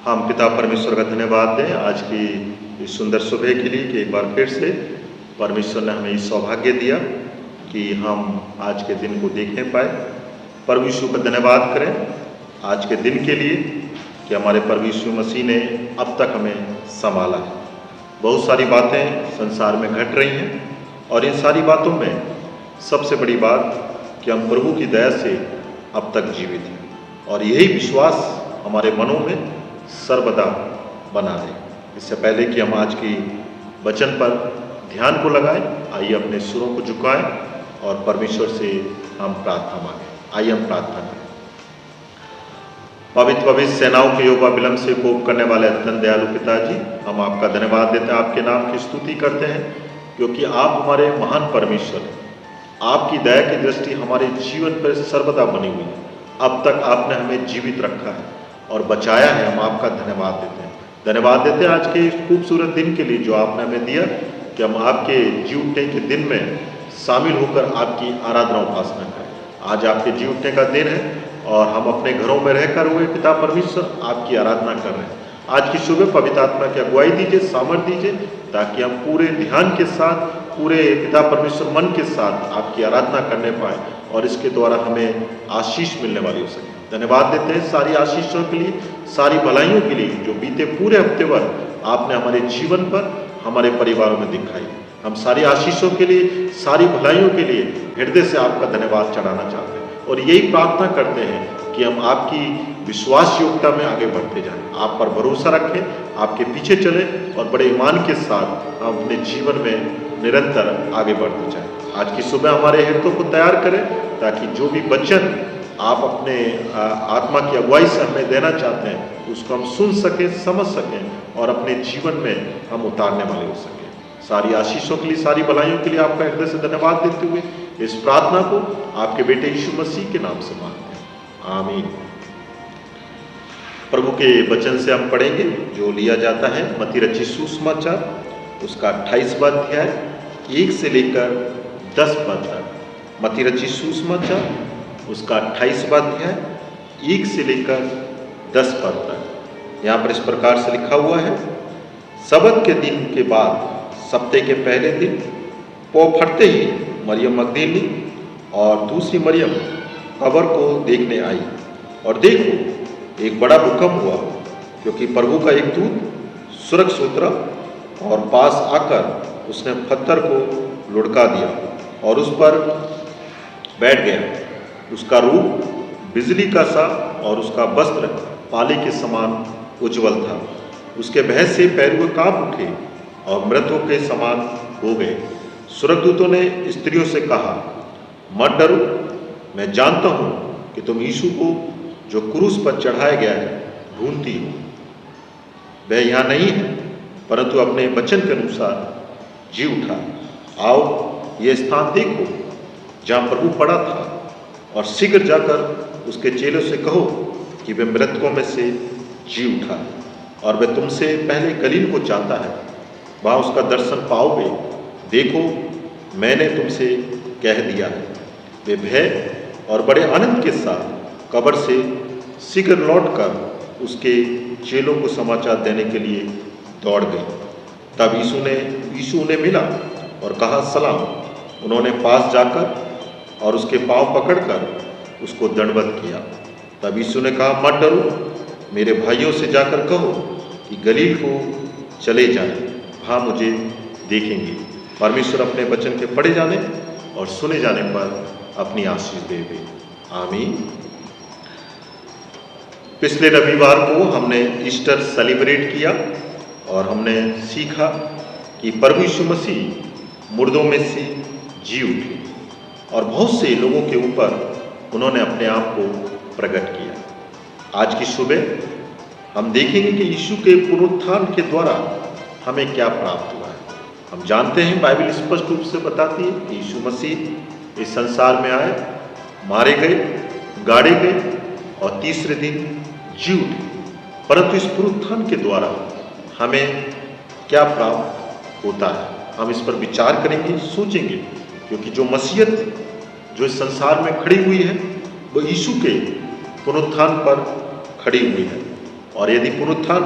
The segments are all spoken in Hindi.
हम पिता परमेश्वर का धन्यवाद दें आज की इस सुंदर सुबह के लिए कि एक बार फिर से परमेश्वर ने हमें इस सौभाग्य दिया कि हम आज के दिन को देखने पाए। प्रभु यीशु का धन्यवाद करें आज के दिन के लिए कि हमारे प्रभु यीशु मसीह ने अब तक हमें संभाला है। बहुत सारी बातें संसार में घट रही हैं और इन सारी बातों में सबसे बड़ी बात कि हम प्रभु की दया से अब तक जीवित हैं और यही विश्वास हमारे मनों में सर्वदा बना रहे। इससे पहले कि हम आज की वचन पर ध्यान को लगाएं, आइए अपने सुरों को झुकाएं और परमेश्वर से हम प्रार्थना मांगें। आइए हम प्रार्थना करें। पवित्र सेनाओं के योगा विलंब से कोप करने वाले अत्यंत दयालु पिताजी, हम आपका धन्यवाद देते हैं, आपके नाम की स्तुति करते हैं क्योंकि आप हमारे महान परमेश्वर हैं। आपकी दया की दृष्टि हमारे जीवन पर सर्वदा बनी हुई है। अब तक आपने हमें जीवित रखा है और बचाया है। हम आपका धन्यवाद देते हैं। धन्यवाद देते हैं आज के इस खूबसूरत दिन के लिए जो आपने हमें दिया कि हम आपके जी उठने के दिन में शामिल होकर आपकी आराधना उपासना करें। आज आपके जी उठने का दिन है और हम अपने घरों में रहकर हुए पिता परमेश्वर आपकी आराधना कर रहे हैं। आज की सुबह पवित्र आत्मा की अगुवाई दीजिए, सामर्थ दीजिए ताकि हम पूरे ध्यान के साथ, पूरे पिता परमेश्वर मन के साथ आपकी आराधना करने पाए और इसके द्वारा हमें आशीष मिलने वाली हो सके। धन्यवाद देते हैं सारी आशीषों के लिए, सारी भलाइयों के लिए जो बीते पूरे हफ्ते भर आपने हमारे जीवन पर, हमारे परिवारों में दिखाई। हम सारी आशीषों के लिए, सारी भलाइयों के लिए हृदय से आपका धन्यवाद चढ़ाना चाहते हैं और यही प्रार्थना करते हैं कि हम आपकी विश्वास योग्यता में आगे बढ़ते जाएं, आप पर भरोसा रखें, आपके पीछे चलें और बड़े ईमान के साथ हम अपने जीवन में निरंतर आगे बढ़ते जाएं। आज की सुबह हमारे हृदयों को तैयार करें ताकि जो भी वचन आप अपने आत्मा की अगुवाई से हमें देना चाहते हैं उसको हम सुन सकें, समझ सकें और अपने जीवन में हम उतारने वाले हो सकें। सारी आशीषों के लिए, सारी भलाइयों के लिए आपका हृदय से धन्यवाद देते हुए इस प्रार्थना को आपके बेटे यीशु मसीह के नाम से मांगते हैं, आमीन। प्रभु के वचन से हम पढ़ेंगे जो लिया जाता है मत्ती रचित सुसमाचार उसका 28वां अध्याय 1 से लेकर 10 पद तक। मत्ती रचित सुसमाचार उसका 28वां अध्याय 1 से लेकर 10 पद तक। यहाँ पर इस प्रकार से लिखा हुआ है, सबत के दिन के बाद सप्ते के पहले दिन पौ फटते ही मरियम मगदलीनी और दूसरी मरियम कब्र को देखने आई और देखो एक बड़ा भूकंप हुआ क्योंकि प्रभु का एक दूत स्वर्ग से उतरा और पास आकर उसने पत्थर को लुढ़का दिया और उस पर बैठ गया। उसका रूप बिजली का सा और उसका वस्त्र पाली के समान उज्जवल था। उसके भय से पैर कांप उठे और मृतों के समान हो गए। स्वर्गदूतों ने स्त्रियों से कहा, मत डरो, मैं जानता हूँ कि तुम यीशु को जो क्रूस पर चढ़ाया गया है ढूंढती हो। वह यहाँ नहीं है परंतु अपने वचन के अनुसार जी उठा। आओ ये स्थान देखो जहाँ प्रभु पड़ा था और शीघ्र जाकर उसके चेलों से कहो कि वह मृतकों में से जी उठा और वह तुमसे पहले गलील को चाहता है, वहाँ उसका दर्शन पाओगे। देखो मैंने तुमसे कह दिया है। वे भय और बड़े आनंद के साथ कब्र से शीघ्र लौटकर उसके चेलों को समाचार देने के लिए दौड़ गए। तब यीशु उन्हें मिला और कहा, सलाम। उन्होंने पास जाकर और उसके पांव पकड़कर उसको दंडवत किया। तब यीशु ने कहा, मत डरो, मेरे भाइयों से जाकर कहो कि गलील को चले जाएं, वहाँ मुझे देखेंगे। परमेश्वर अपने वचन के पढ़े जाने और सुने जाने पर अपनी आशीष देवे, आमीन। पिछले रविवार को हमने ईस्टर सेलिब्रेट किया और हमने सीखा कि प्रभु यीशु मसीह मुर्दों में से जी उठे और बहुत से लोगों के ऊपर उन्होंने अपने आप को प्रकट किया। आज की सुबह हम देखेंगे कि यीशु के पुनरुत्थान के द्वारा हमें क्या प्राप्त हुआ है। हम जानते हैं, बाइबल स्पष्ट रूप से बताती है कि यीशु मसीह इस संसार में आए, मारे गए, गाड़े गए और तीसरे दिन जी उठे। परंतु इस पुनरुत्थान के द्वारा हमें क्या प्राप्त होता है, हम इस पर विचार करेंगे, सोचेंगे, क्योंकि जो मसीहत जो इस संसार में खड़ी हुई है वो यीशु के पुनरुत्थान पर खड़ी हुई है। और यदि पुनरुत्थान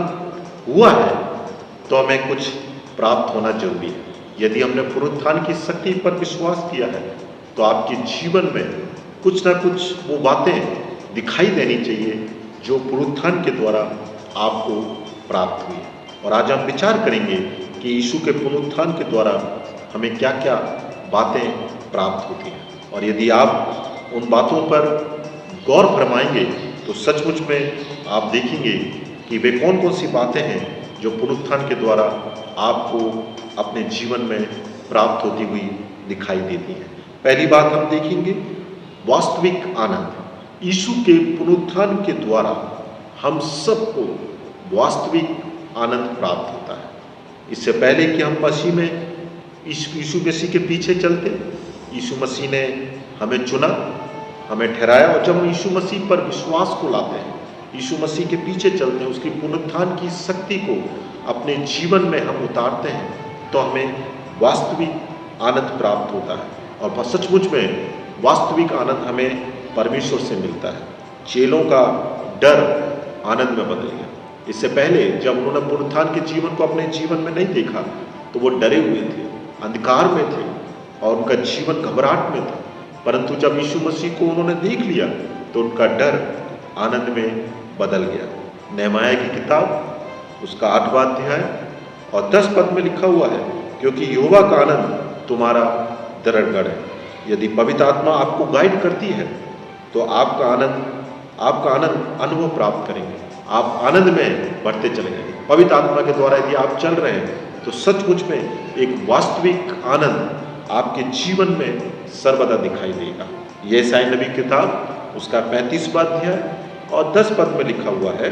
हुआ है तो हमें कुछ प्राप्त होना जरूरी है। यदि हमने पुनरुत्थान की शक्ति पर विश्वास किया है तो आपके जीवन में कुछ ना कुछ वो बातें दिखाई देनी चाहिए जो पुनरुत्थान के द्वारा आपको प्राप्त हुई। और आज हम विचार करेंगे कि यीशु के पुनरुत्थान के द्वारा हमें क्या क्या बातें प्राप्त होती हैं। और यदि आप उन बातों पर गौर फरमाएंगे तो सचमुच में आप देखेंगे कि वे कौन कौन सी बातें हैं जो पुनरुत्थान के द्वारा आपको अपने जीवन में प्राप्त होती हुई दिखाई देती हैं। पहली बात हम देखेंगे वास्तविक आनंद। यीशु के पुनरुत्थान के द्वारा हम सबको वास्तविक आनंद प्राप्त होता है। इससे पहले कि हम मसीह में यीशु मसीह के पीछे चलते, यीशु मसीह ने हमें चुना, हमें ठहराया, और जब हम यीशु मसीह पर विश्वास को लाते हैं, यीशु मसीह के पीछे चलते हैं, उसकी पुनरुत्थान की शक्ति को अपने जीवन में हम उतारते हैं, तो हमें वास्तविक आनंद प्राप्त होता है। और सचमुच में वास्तविक आनंद हमें परमेश्वर से मिलता है। चेलों का डर आनंद में बदल गया। इससे पहले जब उन्होंने पुनरुत्थान के जीवन को अपने जीवन में नहीं देखा तो वो डरे हुए थे, अंधकार में थे और उनका जीवन घबराहट में था। परंतु जब यीशु मसीह को उन्होंने देख लिया तो उनका डर आनंद में बदल गया। नहमाया की किताब उसका 8वां अध्याय और 10 पद में लिखा हुआ है, क्योंकि यहोवा का आनंद तुम्हारा दृढ़गढ़ है। यदि पवित्र आत्मा आपको गाइड करती है तो आपका आनंद अनुभव प्राप्त करेंगे, आप आनंद में बढ़ते चले जाएंगे। पवित्र आत्मा के द्वारा यदि आप चल रहे हैं तो सचमुच में एक वास्तविक आनंद आपके जीवन में सर्वदा दिखाई देगा। ये यशायाह नबी किताब उसका 35वां अध्याय और 10 पद में लिखा हुआ है,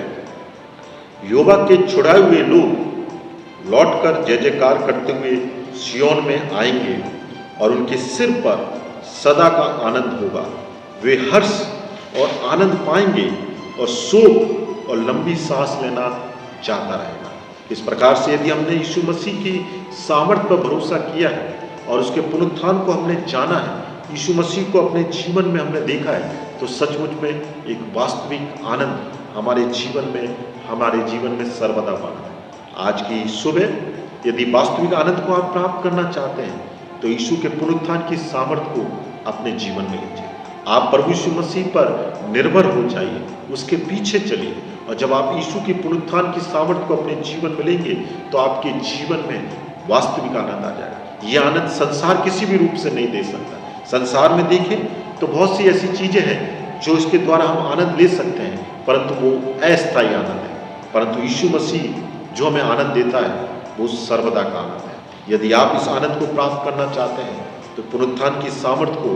यहोवा के छुड़ाए हुए लोग लौटकर जय जयकार करते हुए सिय्योन में आएंगे और उनके सिर पर सदा का आनंद होगा। वे हर्ष और आनंद पाएंगे और शोक और लंबी सांस लेना जाता रहेगा। इस प्रकार से यदि हमने यीशु मसीह की सामर्थ्य पर भरोसा किया है और उसके पुनरुत्थान को हमने जाना है, यीशु मसीह को अपने जीवन में हमने देखा है, तो सचमुच में एक वास्तविक आनंद हमारे जीवन में सर्वदा बना है। आज की सुबह यदि वास्तविक आनंद को आप प्राप्त करना चाहते हैं तो यीशु के पुनरुत्थान की सामर्थ्य को अपने जीवन में लीजिए। आप प्रभु यीशु मसीह पर निर्भर हो जाइए, उसके पीछे चलिए, और जब आप यीशु की पुनरुत्थान की सामर्थ्य को अपने जीवन में लेंगे तो आपके जीवन में वास्तविक आनंद आ जाएगा। यह आनंद संसार किसी भी रूप से नहीं दे सकता। संसार में देखें तो बहुत सी ऐसी चीजें हैं जो इसके द्वारा हम आनंद ले सकते हैं, परंतु वो अस्थायी आनंद है। परंतु यीशु मसीह जो हमें आनंद देता है वो सर्वदा का आनंद है। यदि आप इस आनंद को प्राप्त करना चाहते हैं तो पुनरुत्थान की सामर्थ्य को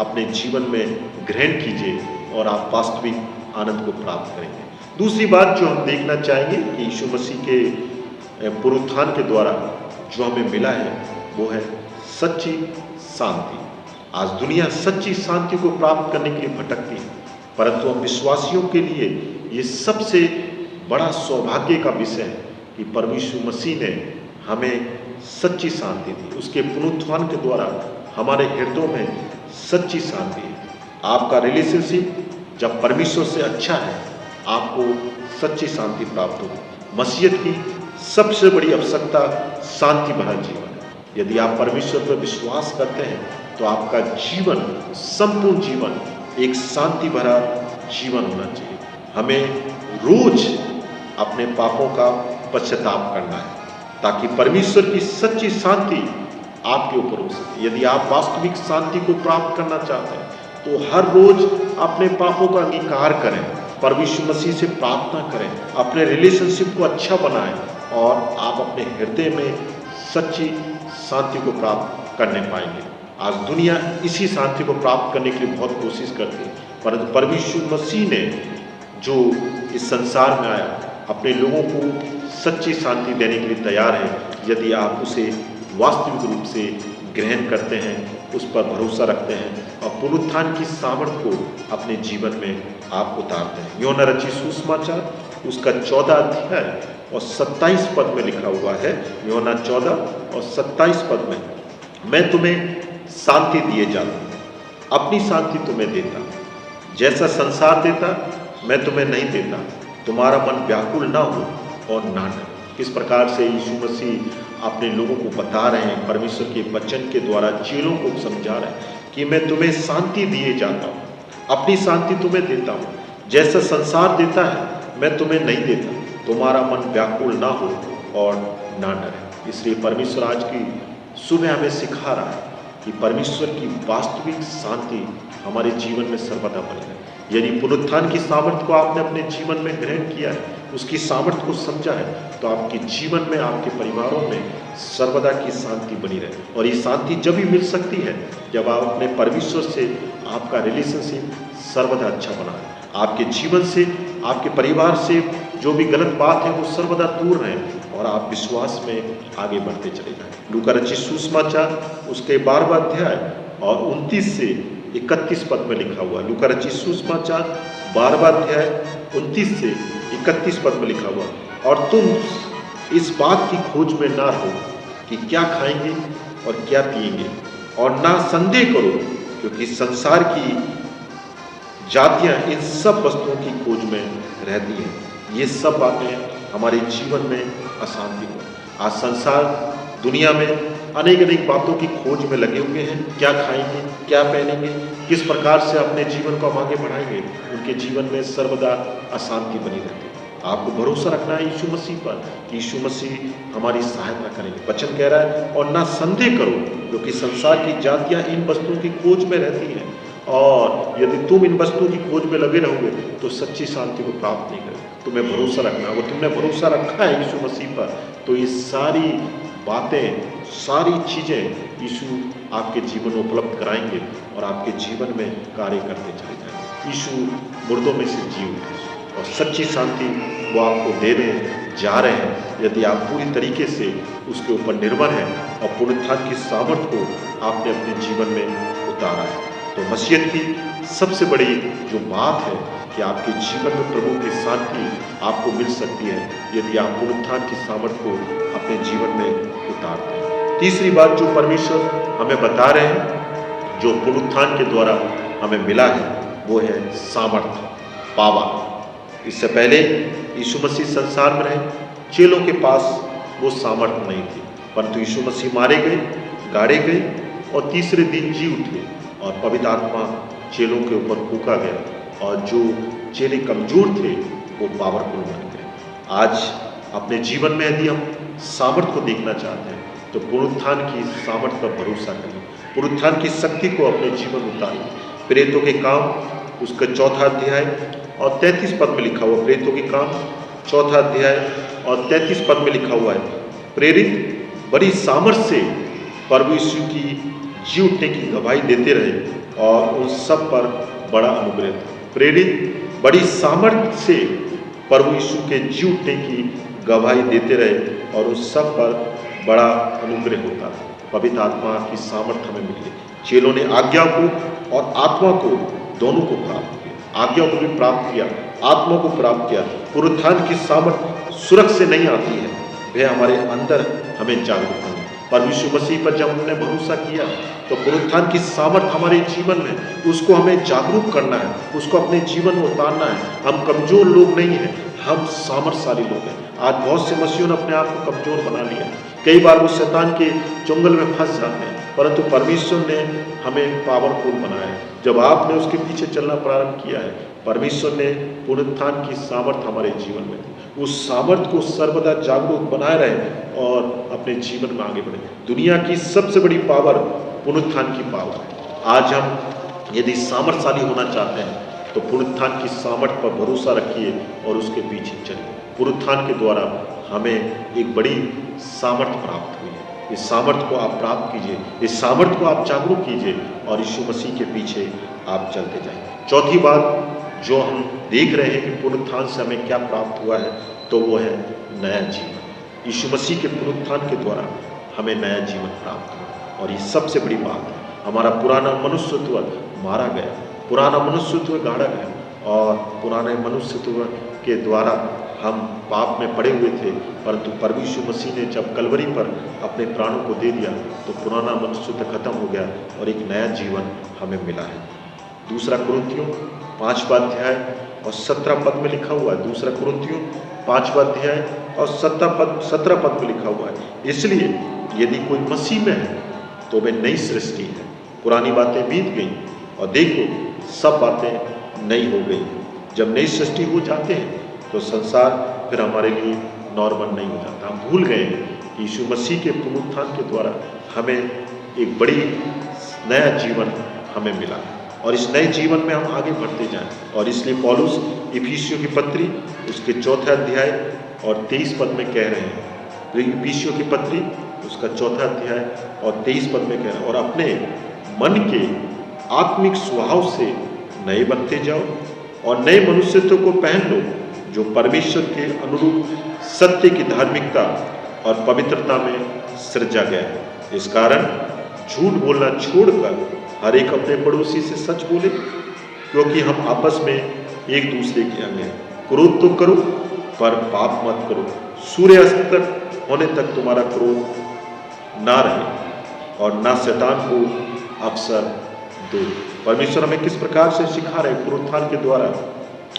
अपने जीवन में ग्रहण कीजिए और आप वास्तविक आनंद को प्राप्त करेंगे। दूसरी बात जो हम देखना चाहेंगे कि यीशु मसीह के पुनरुत्थान के द्वारा जो हमें मिला है वो है सच्ची शांति। आज दुनिया सच्ची शांति को प्राप्त करने के लिए भटकती है, परंतु हम विश्वासियों के लिए ये सबसे बड़ा सौभाग्य का विषय है कि परमेश्वर मसीह ने हमें सच्ची शांति दी। उसके पुनरुत्थान के द्वारा हमारे हृदयों में सच्ची शांति है। आपका रिलेशनशिप जब परमेश्वर से अच्छा है, आपको सच्ची शांति प्राप्त होगी। मसीहत की सबसे बड़ी आवश्यकता शांति भरा जीवन है। यदि आप परमेश्वर पर विश्वास करते हैं तो आपका जीवन, संपूर्ण जीवन एक शांति भरा जीवन होना चाहिए। हमें रोज अपने पापों का पश्चाताप करना है ताकि परमेश्वर की सच्ची शांति आपके ऊपर हो सके। यदि आप वास्तविक शांति को प्राप्त करना चाहते हैं तो हर रोज अपने पापों का अंगीकार करें, परमेश्वर मसीह से प्रार्थना करें, अपने रिलेशनशिप को अच्छा बनाएं और आप अपने हृदय में सच्ची शांति को प्राप्त करने पाएंगे। आज दुनिया इसी शांति को प्राप्त करने के लिए बहुत कोशिश करती है, परंतु परमेश्वर मसीह ने जो इस संसार में आया अपने लोगों को सच्ची शांति देने के लिए तैयार है। यदि आप उसे वास्तविक रूप से ग्रहण करते हैं, उस पर भरोसा रखते हैं और पुनरुत्थान की सामर्थ्य को अपने जीवन में आप उतारते हैं। यूहन्ना रचित सुसमाचार उसका 14 अध्याय और 27 पद में लिखा हुआ है। यूहन्ना 14 और 27 पद में, मैं तुम्हें शांति दिए जाता हूँ, अपनी शांति तुम्हें देता, जैसा संसार देता मैं तुम्हें नहीं देता। तुम्हारा मन व्याकुल ना हो और ना डरे। किस प्रकार से यीशु मसीह अपने लोगों को बता रहे हैं, परमेश्वर के वचन के द्वारा चेलों को समझा रहे हैं कि मैं तुम्हें शांति दिए जाता हूँ, अपनी शांति तुम्हें देता हूँ, जैसा संसार देता है मैं तुम्हें नहीं देता। तुम्हारा मन व्याकुल ना हो और ना डरे। इसलिए परमेश्वर आज की सुबह हमें सिखा रहा है कि परमेश्वर की वास्तविक शांति हमारे जीवन में सर्वदा बनी रहे। यदि पुनरुत्थान की सामर्थ्य को आपने अपने जीवन में ग्रहण किया है, उसकी सामर्थ्य को समझा है, तो आपके जीवन में, आपके परिवारों में सर्वदा की शांति बनी रहे। और ये शांति जब भी मिल सकती है जब आप अपने परमेश्वर से आपका रिलेशनशिप सर्वदा अच्छा बना है। आपके जीवन से, आपके परिवार से जो भी गलत बात है वो सर्वदा दूर रहे और आप विश्वास में आगे बढ़ते चले जाएं। लूका रचित सुसमाचार उसके 12वां अध्याय और 29 से 31 पद में लिखा हुआ। लूका रचित सुसमाचार 12वां अध्याय 29 से 31 पद में लिखा हुआ, और तुम इस बात की खोज में ना रहो कि क्या खाएंगे और क्या पिएंगे, और ना संदेह करो, क्योंकि संसार की जातियां इन सब वस्तुओं की खोज में रहती हैं। ये सब बातें हमारे जीवन में अशांति हो। आज संसार दुनिया में अनेक अनेक बातों की खोज में लगे हुए हैं। क्या खाएंगे, क्या पहनेंगे, किस प्रकार से अपने जीवन को हम आगे बढ़ाएंगे, उनके जीवन में सर्वदा अशांति बनी रहती है। आपको भरोसा रखना है यीशु मसीह पर कि यीशु मसीह हमारी सहायता करेंगे। वचन कह रहा है, और ना संदेह करो, क्योंकि संसार की जातियां इन वस्तुओं की खोज में रहती हैं, और यदि तुम इन वस्तुओं की खोज में लगे रहोगे तो सच्ची शांति को प्राप्त नहीं करोगे। तुम्हें भरोसा रखना, अगर तुमने भरोसा रखा है यीशु मसीह पर, तो ये सारी बातें, सारी चीज़ें यीशु आपके जीवन में उपलब्ध कराएंगे और आपके जीवन में कार्य करते चले जाएंगे। यीशु मुर्दों में से जी उठे और सच्ची शांति वो आपको देने जा रहे हैं, यदि आप पूरी तरीके से उसके ऊपर निर्भर हैं और पुनरुत्थान की सामर्थ्य को आपने अपने जीवन में उतारा है। तो मसीहत की सबसे बड़ी जो बात है कि आपके जीवन में प्रभु की शांति आपको मिल सकती है यदि आप पुनरुत्थान की सामर्थ्य को अपने जीवन में उतारते हैं। तीसरी बात जो परमेश्वर हमें बता रहे हैं, जो पुनरुत्थान के द्वारा हमें मिला है, वो है सामर्थ्य, पावर। इससे पहले यीशु मसीह संसार में रहे, चेलों के पास वो सामर्थ्य नहीं थी, परंतु यीशु मसीह मारे गए, गाड़े गए और तीसरे दिन जी उठे और पवित्र आत्मा चेलों के ऊपर फूंका गया, और जो चेले कमजोर थे वो पावरफुल बन गए। आज अपने जीवन में यदि हम सामर्थ्य को देखना चाहते हैं तो पुनरुत्थान की सामर्थ्य पर भरोसा करें, पुनरुत्थान की शक्ति को अपने जीवन में उतारें। प्रेरितों के काम उसका 4वां अध्याय और 33 पद में लिखा हुआ। प्रेरितों के काम 4वां अध्याय और 33 पद में लिखा हुआ है, प्रेरित बड़ी सामर्थ्य से प्रभु यीशु की जी उठने की गवाही देते रहे और उन सब पर बड़ा अनुग्रह था। प्रेरित बड़ी सामर्थ्य से प्रभु यीशु के जी उठने की गवाही देते रहे और उस सब पर बड़ा अनुग्रह होता है। पवित्र आत्मा की सामर्थ्य हमें मिली। चेलों ने आज्ञा को और आत्मा को दोनों को प्राप्त किया, आज्ञा को भी प्राप्त किया, आत्मा को प्राप्त किया। पुनरुत्थान की सामर्थ्य सुरक्षा से नहीं आती है, वह हमारे अंदर हमें जागरूक करनी। पर यीशु मसीह पर जब हमने भरोसा किया तो पुनरुत्थान की सामर्थ्य हमारे जीवन में, उसको हमें जागरूक करना है, उसको अपने जीवन में उतारना है। हम कमजोर लोग नहीं हैं, हम सामर्थ्यशाली लोग हैं। आज बहुत से मसीहों ने अपने आप को कमजोर बना लिया। कई बार वो शैतान के चुंगल में फंस जाते हैं, परंतु परमेश्वर ने हमें पावरफुल बनाया है। जब आपने उसके पीछे चलना प्रारंभ किया है, परमेश्वर ने पुनरुत्थान की सामर्थ्य हमारे जीवन में दी। उस सामर्थ्य को सर्वदा जागरूक बनाए रहे और अपने जीवन में आगे बढ़े। दुनिया की सबसे बड़ी पावर पुनरुत्थान की पावर है। आज हम यदि सामर्थ्यशाली होना चाहते हैं तो पुनरुत्थान की सामर्थ्य पर भरोसा रखिए और उसके पीछे चलिए। पुनरुत्थान के द्वारा हमें एक बड़ी सामर्थ्य प्राप्त हुई है। इस सामर्थ्य को आप प्राप्त कीजिए, इस सामर्थ्य को आप जागरूक कीजिए और यीशु मसीह के पीछे आप चलते जाइए। चौथी बात जो हम देख रहे हैं कि पुनरुत्थान से हमें क्या प्राप्त हुआ है, तो वो है नया जीवन। यीशु मसीह के पुनरुत्थान के द्वारा हमें नया जीवन प्राप्त हुआ और ये सबसे बड़ी बात है। हमारा पुराना मनुष्यत्व मारा गया, पुराना मनुष्यत्व गाड़ा गया और पुराने मनुष्यत्व के द्वारा हम पाप में पड़े हुए थे, परंतु प्रभु यीशु मसीह ने जब कलवरी पर अपने प्राणों को दे दिया तो पुराना मनुष्यत्व खत्म हो गया और एक नया जीवन हमें मिला है। दूसरा कुरिन्थियों 5वां अध्याय और 17 पद में लिखा हुआ है। दूसरा कुरिन्थियों 5वां अध्याय और 17 पद में लिखा हुआ है, इसलिए यदि कोई मसीह में है तो वे नई सृष्टि है, पुरानी बातें बीत गई और देखो सब बातें नई हो गई। जब नई सृष्टि हो जाते हैं तो संसार फिर हमारे लिए नॉर्मल नहीं हो जाता। हम भूल गए कि यीशु मसीह के पुनरुत्थान के द्वारा हमें एक बड़ी नया जीवन हमें मिला और इस नए जीवन में हम आगे बढ़ते जाएं। और इसलिए पौलुस इफिसियों की पत्री उसके 4 अध्याय और 23 पद में कह रहे हैं, तो इफिसियों की पत्री उसका 4 अध्याय और 23 पद में कह रहे हैं, और अपने मन के आत्मिक स्वभाव से नए बनते जाओ और नए मनुष्यत्व को पहन लो जो परमेश्वर के अनुरूप सत्य की धार्मिकता और पवित्रता में सृजा गया है। इस कारण झूठ बोलना छोड़कर हर एक अपने पड़ोसी से सच बोले, क्योंकि हम आपस में एक दूसरे के अंग हैं। क्रोध तो करो पर पाप मत करो। सूर्यास्त तक होने तक तुम्हारा क्रोध ना रहे और ना शैतान को अवसर दो। परमेश्वर हमें किस प्रकार से सिखा रहे, पुनरुत्थान के द्वारा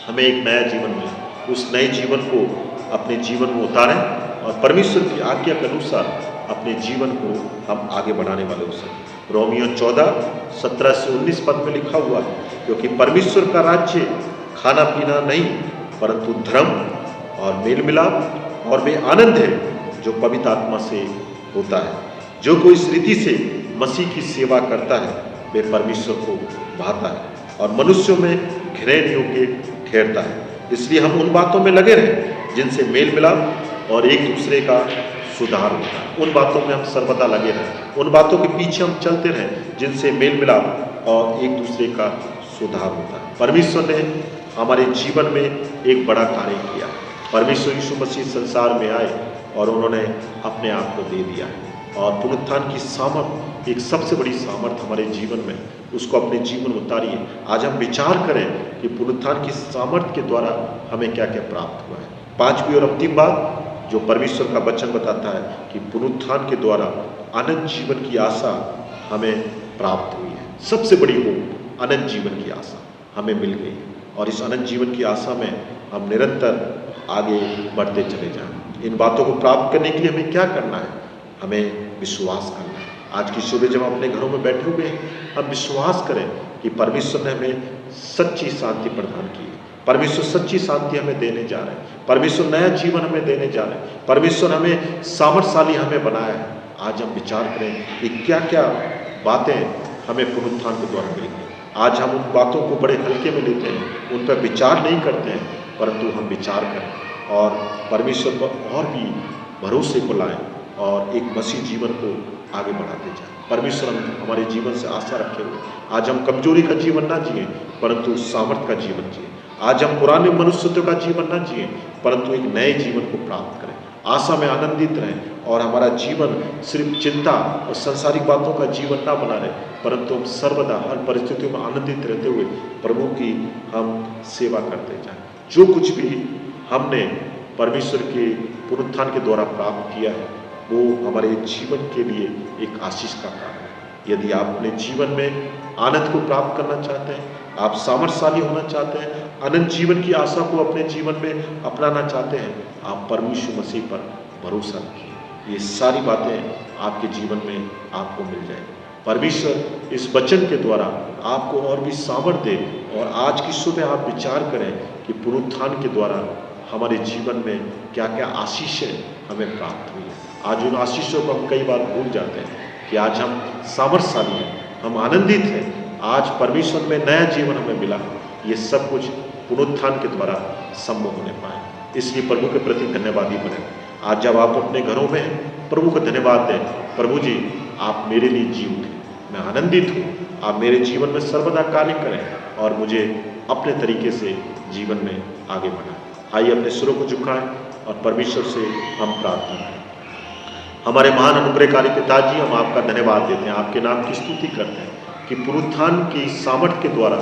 हमें एक नया जीवन मिला, उस नए जीवन को अपने जीवन में उतारें और परमेश्वर की आज्ञा के अनुसार अपने जीवन को हम आगे बढ़ाने वाले हो सकें। रोमियो 14:17 से 19 पद में लिखा हुआ है, क्योंकि परमेश्वर का राज्य खाना पीना नहीं परंतु धर्म और मेल मिलाप और वे आनंद है जो पवित्र आत्मा से होता है। जो कोई इस रीति से मसीह की सेवा करता है वे परमेश्वर को भाता है और मनुष्यों में घृणा योग्य ठहरता है। इसलिए हम उन बातों में लगे रहें जिनसे मेल मिलाप और एक दूसरे का सुधार होता है। उन बातों में हम सर्वदा लगे रहें, उन बातों के पीछे हम चलते रहें जिनसे मेल मिलाप और एक दूसरे का सुधार होता है। परमेश्वर ने हमारे जीवन में एक बड़ा कार्य किया। परमेश्वर यीशु मसीह संसार में आए और उन्होंने अपने आप को दे दिया है और पुनरुत्थान की सामर्थ, एक सबसे बड़ी सामर्थ हमारे जीवन में, उसको अपने जीवन में उतारिए। आज हम विचार करें कि पुनरुत्थान की सामर्थ के द्वारा हमें क्या क्या प्राप्त हुआ है। 5वीं और अंतिम बात जो परमेश्वर का वचन बताता है कि पुनरुत्थान के द्वारा अनंत जीवन की आशा हमें प्राप्त हुई है। सबसे बड़ी होप अनंत जीवन की आशा हमें मिल गई और इस अनंत जीवन की आशा में हम निरंतर आगे बढ़ते चले जाएं। इन बातों को प्राप्त करने के लिए हमें क्या करना है? हमें विश्वास करना है। आज की सुबह जब हम अपने घरों में बैठे हुए हैं, हम विश्वास करें कि परमेश्वर ने हमें सच्ची शांति प्रदान की है। परमेश्वर सच्ची शांति हमें देने जा रहे हैं। परमेश्वर नया जीवन हमें देने जा रहे हैं। परमेश्वर हमें सामर्थशाली हमें बनाया है। आज हम विचार करें कि क्या क्या बातें हमें पुनरुत्थान के द्वारा मिलेंगी। आज हम उन बातों को बड़े हल्के में लेते हैं, उन पर विचार नहीं करते हैं, परंतु हम विचार करें और परमेश्वर पर और भी भरोसे को लाएं और एक मसीह जीवन को आगे बढ़ाते जाएं। परमेश्वर हमारे जीवन से आशा रखे हुए आज हम कमजोरी का जीवन ना जिए परंतु सामर्थ का जीवन जिए। आज हम पुराने मनुष्यत्व का जीवन ना जिए परंतु एक नए जीवन को प्राप्त करें, आशा में आनंदित रहें और हमारा जीवन सिर्फ चिंता और सांसारिक बातों का जीवन ना बना रहे परंतु हम सर्वदा हर परिस्थितियों में आनंदित रहते हुए प्रभु की हम सेवा करते जाएं। जो कुछ भी हमने परमेश्वर के पुनरुत्थान के द्वारा प्राप्त किया है वो हमारे जीवन के लिए एक आशीष का कारण है। यदि आप अपने जीवन में आनंद को प्राप्त करना चाहते हैं, आप सामर्थशाली होना चाहते हैं, अनंत जीवन की आशा को अपने जीवन में अपनाना चाहते हैं, आप परमेश्वर मसीह पर भरोसा रखिए। ये सारी बातें आपके जीवन में आपको मिल जाएंगी। परमेश्वर इस वचन के द्वारा आपको और भी सामर्थ्य दे और आज की सुबह आप विचार करें कि पुनरुत्थान के द्वारा हमारे जीवन में क्या क्या आशीषें हमें प्राप्त हुई है। आज उन आशीषों को हम कई बार भूल जाते हैं कि आज हम सामर्थशाली हैं, हम आनंदित हैं, आज परमेश्वर में नया जीवन हमें मिला। ये सब कुछ पुनरुत्थान के द्वारा संभव होने पाए। इसलिए प्रभु के प्रति धन्यवादी बने। आज जब आप अपने घरों में हैं, प्रभु को धन्यवाद दें। प्रभु जी, आप मेरे लिए जी उठे, मैं आनंदित हूँ, आप मेरे जीवन में सर्वदा कार्य करें और मुझे अपने तरीके से जीवन में आगे बढ़ाएं। आइए अपने सिरों को झुकाएं और परमेश्वर से हम प्रार्थना करें। हमारे महान अनुग्रहकारी पिताजी, हम आपका धन्यवाद देते हैं, आपके नाम की स्तुति करते हैं कि पुनरुत्थान की सामर्थ्य के द्वारा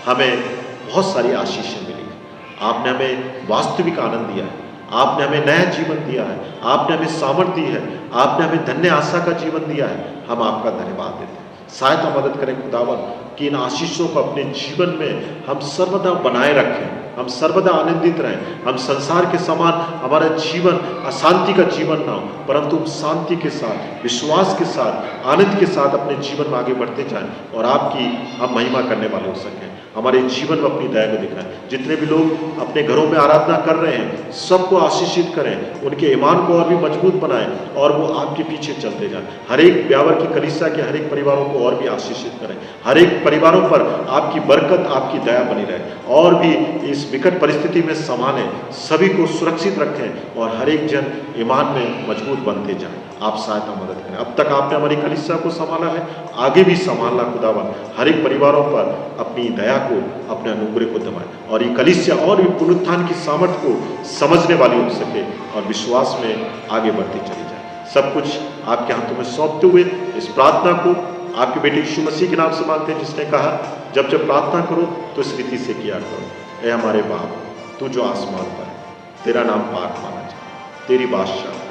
हमें बहुत सारी आशीषें मिली हैं। आपने हमें वास्तविक आनंद दिया है, आपने हमें नया जीवन दिया है, आपने हमें सामर्थ्य दी है, आपने हमें धन्य आशा का जीवन दिया है। हम आपका धन्यवाद देते हैं। सहायता मदद करें खुदावन कि इन आशीषों को अपने जीवन में हम सर्वदा बनाए रखें, हम सर्वदा आनंदित रहें। हम संसार के समान हमारा जीवन अशांति का जीवन ना हो, परंतु शांति के साथ, विश्वास के साथ, आनंद के साथ अपने जीवन में आगे बढ़ते जाएं और आपकी हम महिमा करने वाले हो सकें। हमारे जीवन में अपनी दया को दिखाएं। जितने भी लोग अपने घरों में आराधना कर रहे हैं सबको आशीषित करें, उनके ईमान को और भी मजबूत बनाएं और वो आपके पीछे चलते जाएं। हर एक ब्यावर की कलीसिया के हर एक परिवारों को और भी आशीषित करें। हर एक परिवारों पर आपकी बरकत, आपकी दया बनी रहे और भी इस विकट परिस्थिति में संभालें, सभी को सुरक्षित रखें और हर एक जन ईमान में मजबूत बनते जाएं। आप सहायता मदद करें। अब तक आपने हमारी कलीसिया को संभाला है, आगे भी संभालना खुदावन। हर एक परिवारों पर अपनी दया को, अपने अनुग्रह को दबाएं और ये कलीसिया और भी पुनरुत्थान की सामर्थ्य को समझने वाली हो सके और विश्वास में आगे बढ़ती चली जाए। सब कुछ आपके हाथों में सौंपते हुए इस प्रार्थना को आपके बेटे यीशु मसीह के नाम से मांगते हैं, जिसने कहा जब जब प्रार्थना करो तो इस रीति से किया करो। ऐ हमारे बाप, तू जो आसमान पर है, तेरा नाम पाक माना जाए, तेरी बादशाह है,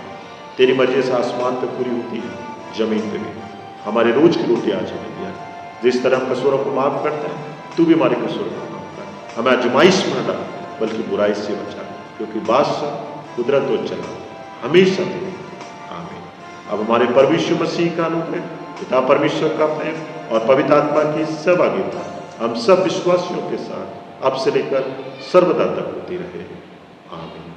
तेरी मर्जी से आसमान पे पूरी होती है, जमीन पे भी। हमारे रोज की रोटी आज हमें दिया, जिस तरह हम कसूरों को माफ करते हैं तू भी हमारे कसूरों को माफ कर। हमें आजमाइश में न डाल, बल्कि बुराई से बचा, क्योंकि बादशाह, कुदरत और चला हमेशा तेरे। आमीन। अब हमारे प्रभु यीशु मसीह का अनुग्रह, पिता परमेश्वर का प्रेम और पवित्र आत्मा की सहभागिता हम सब विश्वासियों के साथ अब से लेकर सर्वदा तक होती रहे। आमीन।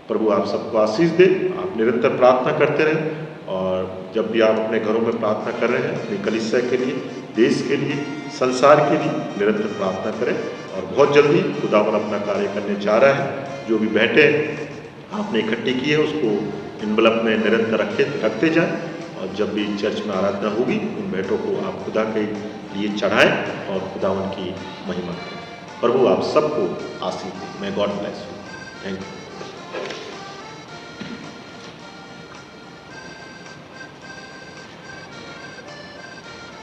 प्रभु आप सबको आशीष दे। आप निरंतर प्रार्थना करते रहें और जब भी आप अपने घरों में प्रार्थना कर रहे हैं, अपनी कलीसिया के लिए, देश के लिए, संसार के लिए निरंतर प्रार्थना करें और बहुत जल्दी खुदावन अपना कार्य करने जा रहा है। जो भी भेंटें आपने इकट्ठी की है उसको इनवलप में निरंतर रखते जाएं और जब भी चर्च में आराधना होगी उन भेंटों को आप खुदा के लिए चढ़ाएं और खुदावन की महिमा करें। प्रभु आप सबको आशीष दें। मैं God bless you. Thank you.